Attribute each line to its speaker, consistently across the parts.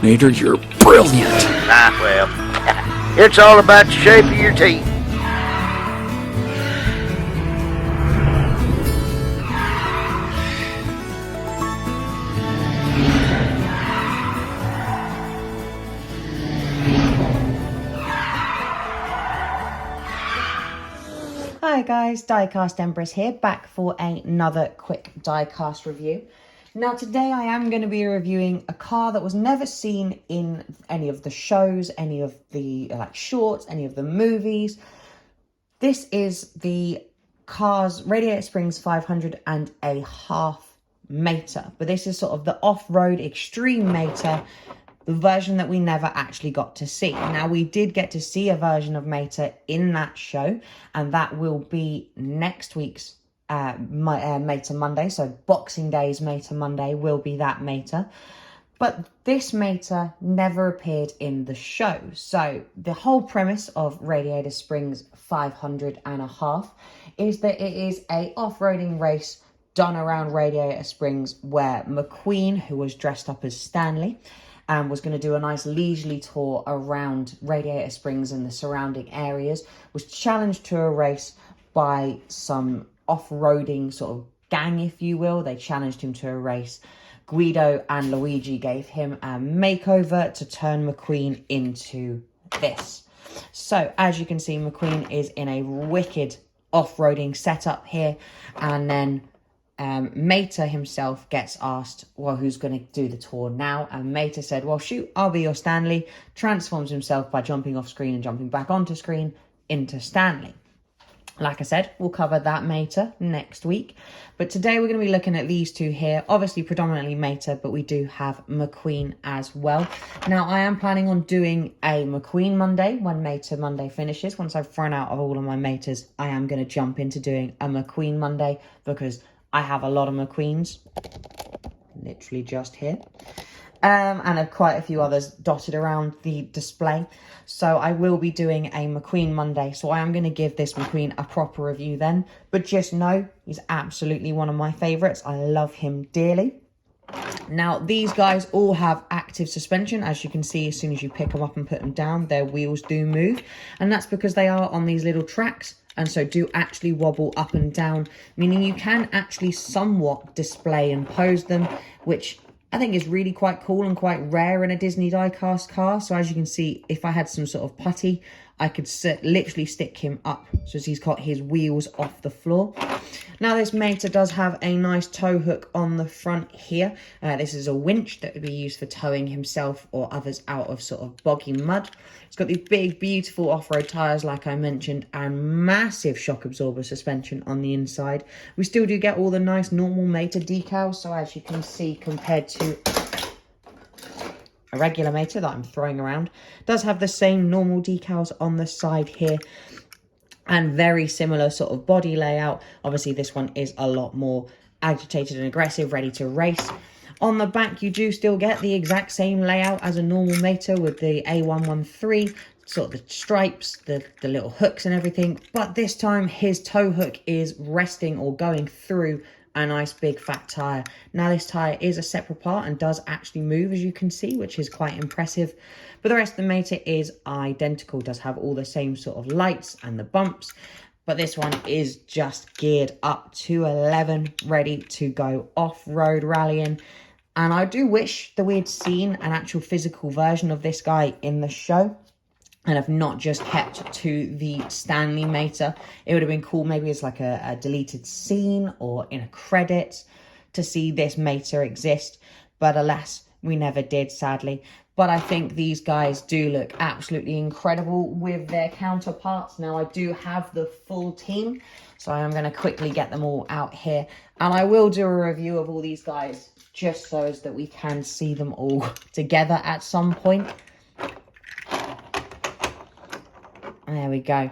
Speaker 1: Radiator, you're brilliant.
Speaker 2: Ah, well, it's all about the shape of your teeth.
Speaker 3: Hi guys, Diecast Empress here, back for another quick diecast review. Now today I am going to be reviewing a car that was never seen in any of the shows, any of the shorts, any of the movies. This is the car's Radiator Springs 500.5 Mater, but this is sort of the off-road extreme Mater, the version that we never actually got to see. Now, we did get to see a version of Mater in that show, and that will be next week's Mater Monday. So Boxing Day's Mater Monday will be that Mater. But this Mater never appeared in the show. So the whole premise of Radiator Springs 500.5 is that it is a off-roading race done around Radiator Springs, where McQueen, who was dressed up as Stanley, and was going to do a nice leisurely tour around Radiator Springs and the surrounding areas, was challenged to a race by some off-roading sort of gang, if you will. They challenged him to a race. Guido and Luigi gave him a makeover to turn McQueen into this. So, as you can see, McQueen is in a wicked off-roading setup here, and then Mater himself gets asked, well, who's going to do the tour now? And Mater said, well, shoot, I'll be your Stanley. Transforms himself by jumping off screen and jumping back onto screen into Stanley. Like I said, we'll cover that Mater next week. But today we're going to be looking at these two here. Obviously, predominantly Mater, but we do have McQueen as well. Now, I am planning on doing a McQueen Monday when Mater Monday finishes. Once I've thrown out of all of my Maters, I am going to jump into doing a McQueen Monday, because I have a lot of McQueens, literally just here, and quite a few others dotted around the display. So I will be doing a McQueen Monday, so I am going to give this McQueen a proper review then. But just know, he's absolutely one of my favourites. I love him dearly. Now, these guys all have active suspension. As you can see, as soon as you pick them up and put them down, their wheels do move. And that's because they are on these little tracks, and so do actually wobble up and down, meaning you can actually somewhat display and pose them, which I think is really quite cool and quite rare in a Disney diecast car. So as you can see, if I had some sort of putty, I could literally stick him up so as he's got his wheels off the floor. Now, this Mater does have a nice tow hook on the front here. This is a winch that would be used for towing himself or others out of sort of boggy mud. It's got these big, beautiful off-road tyres, like I mentioned, and massive shock absorber suspension on the inside. We still do get all the nice normal Mater decals. So as you can see, compared to a regular Mater that I'm throwing around, does have the same normal decals on the side here, and very similar sort of body layout. Obviously, this one is a lot more agitated and aggressive, ready to race. On the back, you do still get the exact same layout as a normal Mater with the A113, sort of the stripes, the little hooks and everything. But this time, his tow hook is resting or going through a nice big fat tyre. Now, this tyre is a separate part and does actually move, as you can see, which is quite impressive. But the rest of the Mater is identical, does have all the same sort of lights and the bumps. But this one is just geared up to 11, ready to go off-road rallying. And I do wish that we had seen an actual physical version of this guy in the show, and have not just kept to the Stanley Mater. It would have been cool maybe as like a deleted scene or in a credits to see this Mater exist. But alas, we never did, sadly. But I think these guys do look absolutely incredible with their counterparts. Now, I do have the full team, so I am going to quickly get them all out here. And I will do a review of all these guys just so as that we can see them all together at some point. There we go.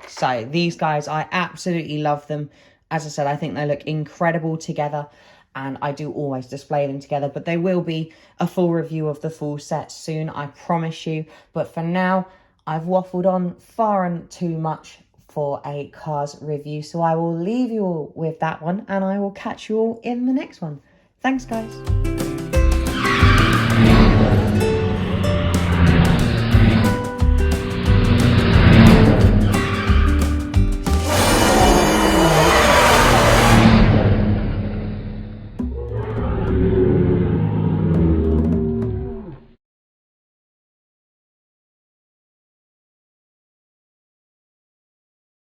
Speaker 3: So these guys, I absolutely love them. As I said, I think they look incredible together, and I do always display them together. But there will be a full review of the full set soon, I promise you. But for now, I've waffled on far and too much for a cars review. So I will leave you all with that one, and I will catch you all in the next one. Thanks, guys.